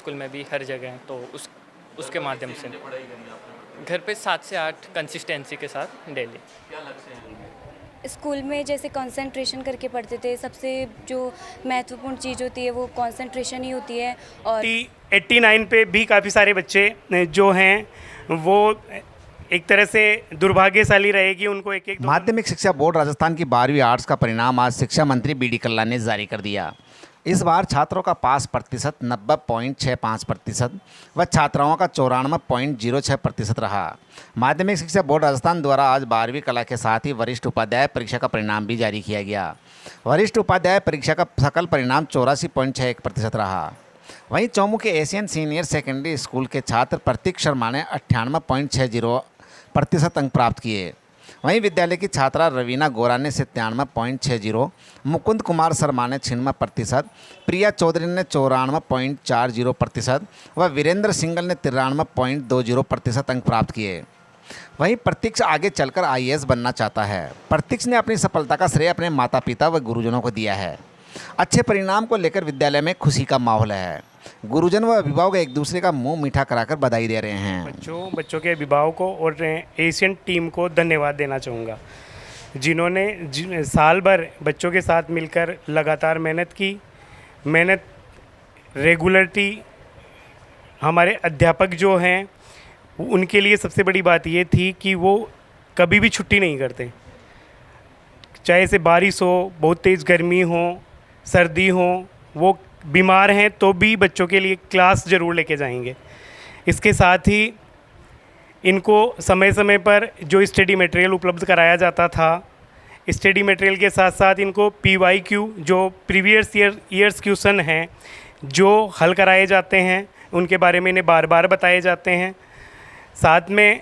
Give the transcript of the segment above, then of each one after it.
School में भी हर जगह, तो उसके माध्यम से घर पे 7 से 8 कंसिस्टेंसी के साथ डेली। स्कूल में जैसे कंसंट्रेशन करके पढ़ते थे, सबसे जो महत्वपूर्ण चीज़ होती है वो कंसंट्रेशन ही होती है। और 89 पे भी काफ़ी सारे बच्चे जो हैं वो एक तरह से दुर्भाग्यशाली रहेगी, उनको एक एक माध्यमिक शिक्षा बोर्ड राजस्थान की 12वीं आर्ट्स का परिणाम आज शिक्षा मंत्री बी.डी. कल्ला ने जारी कर दिया। इस बार छात्रों का पास प्रतिशत 90.65% व छात्राओं का 94.06% रहा। माध्यमिक शिक्षा बोर्ड राजस्थान द्वारा आज 12वीं कला के साथ ही वरिष्ठ उपाध्याय परीक्षा का परिणाम भी जारी किया गया। वरिष्ठ उपाध्याय परीक्षा का सकल परिणाम 84.61% रहा। वहीं चौमुख के एशियन सीनियर सेकेंडरी स्कूल के छात्र प्रतीक शर्मा ने 98.60% अंक प्राप्त किए। वहीं विद्यालय की छात्रा रवीना गोरा ने 97.60, मुकुंद कुमार शर्मा ने 96%, प्रिया चौधरी ने 94.40% व वीरेंद्र सिंगल ने 93.20% अंक प्राप्त किए। वहीं प्रतीक्ष आगे चलकर आईएएस बनना चाहता है। प्रतीक्ष ने अपनी सफलता का श्रेय अपने माता पिता व गुरुजनों को दिया है। अच्छे परिणाम को लेकर विद्यालय में खुशी का माहौल है। गुरुजन व अभिभावक एक दूसरे का मुंह मीठा कराकर बधाई दे रहे हैं। बच्चों के अभिभावकों और एशियन टीम को धन्यवाद देना चाहूँगा, जिन्होंने साल भर बच्चों के साथ मिलकर लगातार मेहनत रेगुलरिटी। हमारे अध्यापक जो हैं उनके लिए सबसे बड़ी बात ये थी कि वो कभी भी छुट्टी नहीं करते, चाहे से बारिश हो, बहुत तेज़ गर्मी हो, सर्दी हो, वो बीमार हैं तो भी बच्चों के लिए क्लास ज़रूर लेके जाएंगे। इसके साथ ही इनको समय समय पर जो स्टडी मटेरियल उपलब्ध कराया जाता था, स्टडी मटेरियल के साथ साथ इनको PYQ जो प्रीवियस ईयर्स क्वेश्चन हैं जो हल कराए जाते हैं, उनके बारे में इन्हें बार बार बताए जाते हैं। साथ में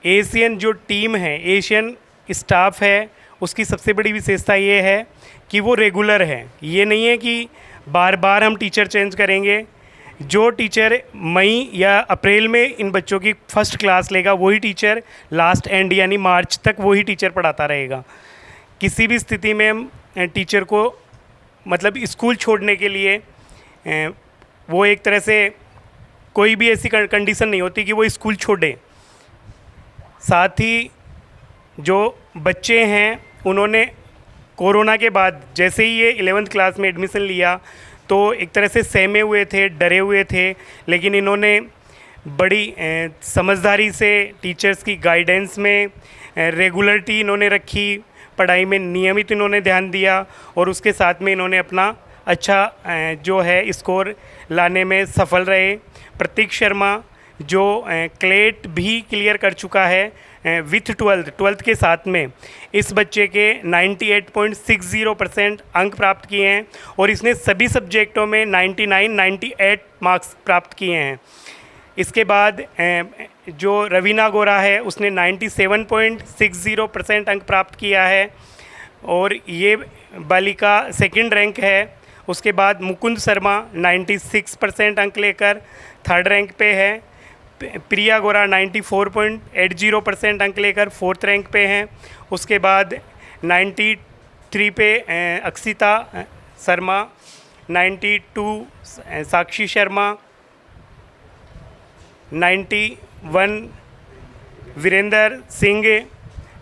एशियन जो टीम है, एशियन स्टाफ है, उसकी सबसे बड़ी विशेषता ये है कि वो रेगुलर है। ये नहीं है कि बार बार हम टीचर चेंज करेंगे। जो टीचर मई या अप्रैल में इन बच्चों की फर्स्ट क्लास लेगा वही टीचर लास्ट एंड यानी मार्च तक वही टीचर पढ़ाता रहेगा। किसी भी स्थिति में हम टीचर को मतलब स्कूल छोड़ने के लिए वो एक तरह से कोई भी ऐसी कंडीशन नहीं होती कि वो स्कूल छोड़े। साथ ही जो बच्चे हैं उन्होंने कोरोना के बाद जैसे ही ये 11th क्लास में एडमिशन लिया तो एक तरह से सहमे हुए थे, डरे हुए थे, लेकिन इन्होंने बड़ी समझदारी से टीचर्स की गाइडेंस में रेगुलरिटी इन्होंने रखी, पढ़ाई में नियमित इन्होंने ध्यान दिया और उसके साथ में इन्होंने अपना अच्छा जो है स्कोर लाने में सफल रहे। प्रतीक शर्मा जो क्लेट भी क्लियर कर चुका है विथ 12th के साथ में, इस बच्चे के 98.60% अंक प्राप्त किए हैं और इसने सभी सब्जेक्टों में 98 मार्क्स प्राप्त किए हैं। इसके बाद जो रवीना गोरा है उसने 97.60% अंक प्राप्त किया है और ये बालिका सेकंड रैंक है। उसके बाद मुकुंद शर्मा 96% अंक लेकर थर्ड रैंक पे है। प्रिया गोरा 94.80% अंक लेकर फोर्थ रैंक पे हैं। उसके बाद 93 पे अक्षिता शर्मा, 92 साक्षी शर्मा, 91 वीरेंद्र सिंह,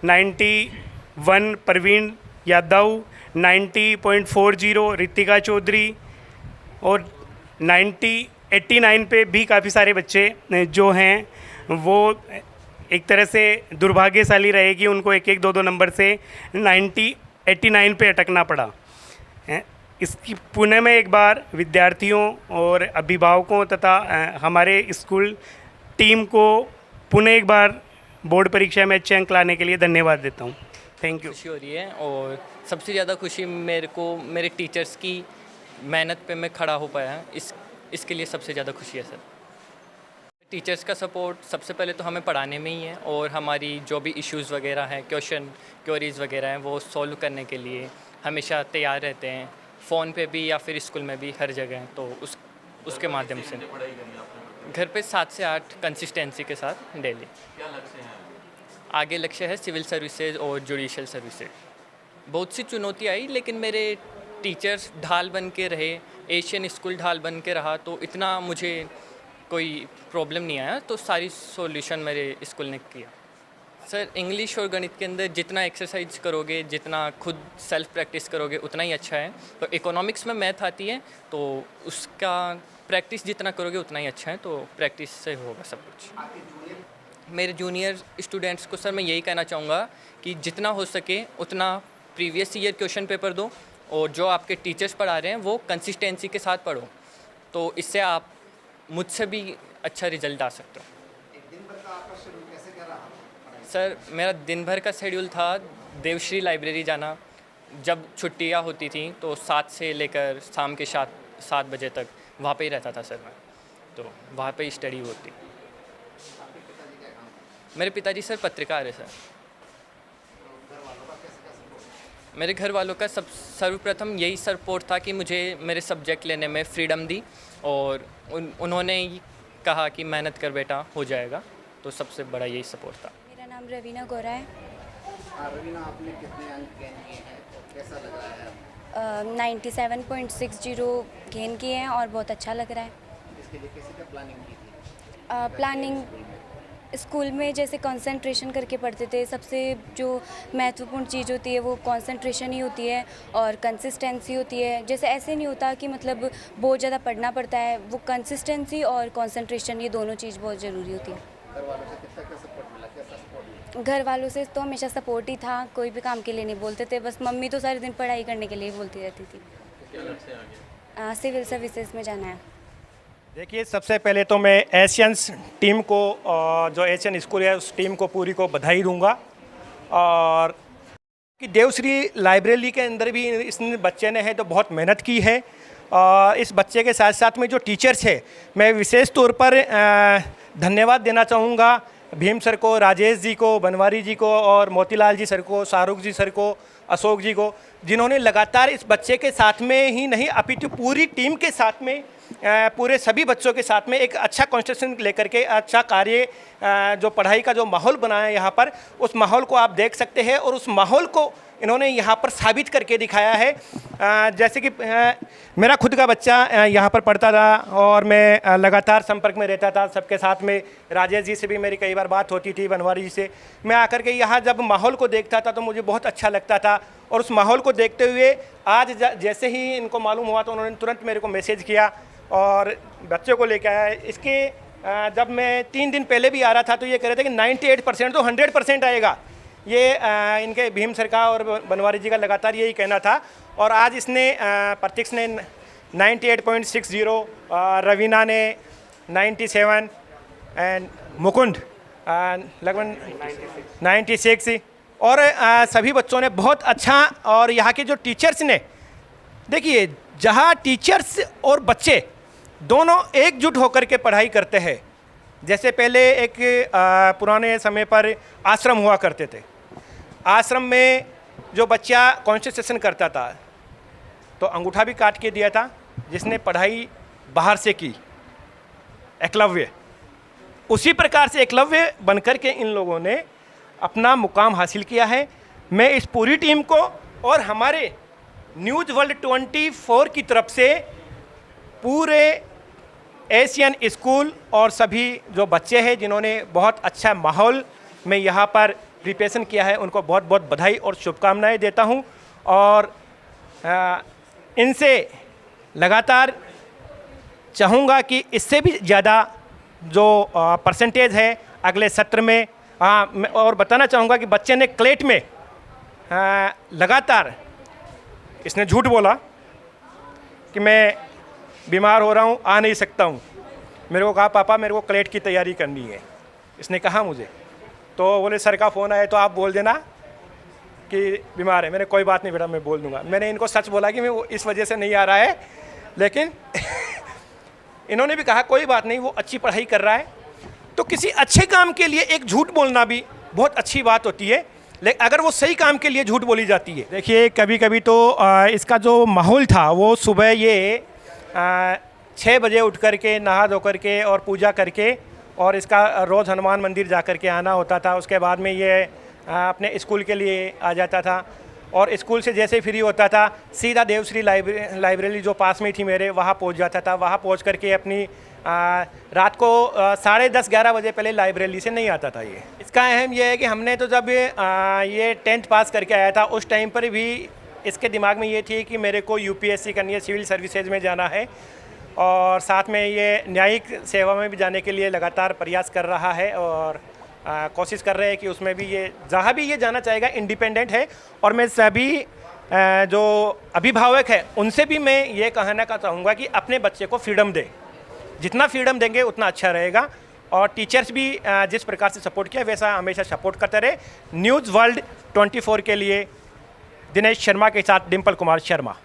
91 प्रवीण यादव, 90.40 रितिका चौधरी और 89 पे भी काफ़ी सारे बच्चे जो हैं वो एक तरह से दुर्भाग्यशाली रहेगी, उनको एक एक दो दो नंबर से 89 पे अटकना पड़ा। इसकी पुणे में एक बार विद्यार्थियों और अभिभावकों तथा हमारे स्कूल टीम को पुणे एक बार बोर्ड परीक्षा में अच्छे अंक लाने के लिए धन्यवाद देता हूँ। Thank you. खुशी हो रही है और सबसे ज़्यादा खुशी मेरे को मेरे टीचर्स की मेहनत पे मैं खड़ा हो पाया, इसके लिए सबसे ज़्यादा खुशी है सर। टीचर्स का सपोर्ट सबसे पहले तो हमें पढ़ाने में ही है और हमारी जो भी इश्यूज़ वगैरह हैं, क्वेरीज़ वगैरह हैं, वो सॉल्व करने के लिए हमेशा तैयार रहते हैं, फ़ोन पे भी या फिर स्कूल में भी हर जगह। तो उसके माध्यम से घर पे 7 से 8 कंसिस्टेंसी के साथ डेली। आगे लक्ष्य है सिविल सर्विसेज और जुडिशियल सर्विसेज। बहुत सी चुनौती आई लेकिन मेरे टीचर्स ढाल बन के रहे, एशियन स्कूल ढाल बन के रहा, तो इतना मुझे कोई प्रॉब्लम नहीं आया, तो सारी सॉल्यूशन मेरे स्कूल ने किया। सर इंग्लिश और गणित के अंदर जितना एक्सरसाइज करोगे, जितना खुद सेल्फ प्रैक्टिस करोगे उतना ही अच्छा है। तो इकोनॉमिक्स में मैथ आती है, तो उसका प्रैक्टिस जितना करोगे उतना ही अच्छा है, तो प्रैक्टिस से होगा सब कुछ। मेरे जूनियर स्टूडेंट्स को सर मैं यही कहना चाहूँगा कि जितना हो सके उतना प्रीवियस ईयर क्वेश्चन पेपर दो, और जो आपके टीचर्स पढ़ा रहे हैं वो कंसिस्टेंसी के साथ पढ़ो, तो इससे आप मुझसे भी अच्छा रिजल्ट आ सकते हो। सर मेरा दिन भर का शेड्यूल था देवश्री लाइब्रेरी जाना, जब छुट्टियाँ होती थी तो 7 से लेकर शाम के 7 बजे तक वहाँ पे ही रहता था सर मैं, तो वहाँ पे ही स्टडी होती। मेरे पिताजी सर पत्रकार है सर। मेरे घर वालों का सर्वप्रथम यही सपोर्ट था कि मुझे मेरे सब्जेक्ट लेने में फ्रीडम दी, और उन्होंने ही कहा कि मेहनत कर बेटा, हो जाएगा, तो सबसे बड़ा यही सपोर्ट था। मेरा नाम रवीना गौरा है। रवीना, आपने कितने अंक गेन किए हैं, कैसा लग रहा है? 97.60 गेन किए हैं और बहुत अच्छा लग रहा है। इसके लिए किसी का प्लानिंग की थी? प्लानिंग स्कूल में जैसे कंसंट्रेशन करके पढ़ते थे, सबसे जो महत्वपूर्ण चीज़ होती है वो कंसंट्रेशन ही होती है और कंसिस्टेंसी होती है। जैसे ऐसे नहीं होता कि मतलब बहुत ज़्यादा पढ़ना पड़ता है, वो कंसिस्टेंसी और कंसंट्रेशन ये दोनों चीज़ बहुत ज़रूरी होती है। घर वालों से कितना क्या सपोर्ट मिला, कैसा सपोर्ट मिला? घर वालों से तो हमेशा सपोर्ट ही था, कोई भी काम के लिए नहीं बोलते थे, बस मम्मी तो सारे दिन पढ़ाई करने के लिए ही बोलती रहती थी। सिविल सर्विसेज में जाना है। देखिए, सबसे पहले तो मैं एशियंस टीम को, जो एशियन स्कूल है उस टीम को पूरी को बधाई दूंगा, और कि देवश्री लाइब्रेरी के अंदर भी इस बच्चे ने है तो बहुत मेहनत की है। और इस बच्चे के साथ साथ में जो टीचर्स है, मैं विशेष तौर पर धन्यवाद देना चाहूँगा भीम सर को, राजेश जी को, बनवारी जी को, और मोतीलाल जी सर को, शाहरुख जी सर को, अशोक जी को, जिन्होंने लगातार इस बच्चे के साथ में ही नहीं अपितु पूरी टीम के साथ में, पूरे सभी बच्चों के साथ में एक अच्छा कॉन्सेंट्रेशन लेकर के अच्छा कार्य, जो पढ़ाई का जो माहौल बनाया यहाँ पर, उस माहौल को आप देख सकते हैं, और उस माहौल को इन्होंने यहाँ पर साबित करके दिखाया है। जैसे कि मेरा खुद का बच्चा यहाँ पर पढ़ता था, और मैं लगातार संपर्क में रहता था सबके साथ में। राजेश जी से भी मेरी कई बार बात होती थी, बनवारी जी से। मैं आकर के यहाँ जब माहौल को देखता था तो मुझे बहुत अच्छा लगता था, और उस माहौल को देखते हुए आज जैसे ही इनको मालूम हुआ तो उन्होंने तुरंत मेरे को मैसेज किया और बच्चों को लेकर आया। इसके जब मैं 3 दिन पहले भी आ रहा था तो ये कह रहे थे कि 98% तो 100% आएगा। ये इनके भीम सर का और बनवारी जी का लगातार यही कहना था, और आज इसने प्रतीक्ष ने 98.60, रवीना ने 97 एंड मुकुंद लगभग 96, और सभी बच्चों ने बहुत अच्छा। और यहाँ के जो टीचर्स ने, देखिए जहाँ टीचर्स और बच्चे दोनों एकजुट होकर के पढ़ाई करते हैं, जैसे पहले एक पुराने समय पर आश्रम हुआ करते थे, आश्रम में जो बच्चा कॉन्सेंट्रेशन करता था तो अंगूठा भी काट के दिया था, जिसने पढ़ाई बाहर से की, एकलव्य। उसी प्रकार से एकलव्य बनकर के इन लोगों ने अपना मुकाम हासिल किया है। मैं इस पूरी टीम को और हमारे न्यूज़ वर्ल्ड 24 की तरफ से पूरे एशियन स्कूल और सभी जो बच्चे हैं जिन्होंने बहुत अच्छा माहौल में यहाँ पर प्रिपरेशन किया है, उनको बहुत बहुत बधाई और शुभकामनाएं देता हूँ। और इनसे लगातार चाहूँगा कि इससे भी ज़्यादा जो परसेंटेज है अगले सत्र में, और बताना चाहूँगा कि बच्चे ने क्लेट में लगातार, इसने झूठ बोला कि मैं बीमार हो रहा हूँ, आ नहीं सकता हूँ। मेरे को कहा पापा मेरे को क्लेट की तैयारी करनी है, इसने कहा मुझे। तो बोले सर का फ़ोन आया तो आप बोल देना कि बीमार है। मैंने कोई बात नहीं बेटा, मैं बोल दूंगा। मैंने इनको सच बोला कि मैं वो इस वजह से नहीं आ रहा है, लेकिन इन्होंने भी कहा कोई बात नहीं, वो अच्छी पढ़ाई कर रहा है। तो किसी अच्छे काम के लिए एक झूठ बोलना भी बहुत अच्छी बात होती है, लेकिन अगर वो सही काम के लिए झूठ बोली जाती है। देखिए कभी कभी तो इसका जो माहौल था वो सुबह ये 6 बजे उठ करके नहा धो करके और पूजा करके, और इसका रोज़ हनुमान मंदिर जा कर के आना होता था। उसके बाद में ये अपने स्कूल के लिए आ जाता था, और स्कूल से जैसे फ्री होता था सीधा देवश्री लाइब्रेरी जो पास में थी मेरे, वहाँ पहुँच जाता था। वहाँ पहुँच करके अपनी रात को 10:30-11 बजे पहले लाइब्रेरी से नहीं आता था। ये इसका अहम यह है कि हमने तो जब ये 10th पास करके आया था उस टाइम पर भी इसके दिमाग में ये थी कि मेरे को यूपीएससी करनी है, सिविल सर्विसेज में जाना है, और साथ में ये न्यायिक सेवा में भी जाने के लिए लगातार प्रयास कर रहा है और कोशिश कर रहे हैं कि उसमें भी ये जहाँ भी ये जाना चाहेगा इंडिपेंडेंट है। और मैं सभी जो अभिभावक है उनसे भी मैं ये कहना चाहूँगा कि अपने बच्चे को फ्रीडम दें, जितना फ्रीडम देंगे उतना अच्छा रहेगा। और टीचर्स भी जिस प्रकार से सपोर्ट किया वैसा हमेशा सपोर्ट करते रहे। न्यूज़ वर्ल्ड 24 के लिए दिनेश शर्मा के साथ डिम्पल कुमार शर्मा।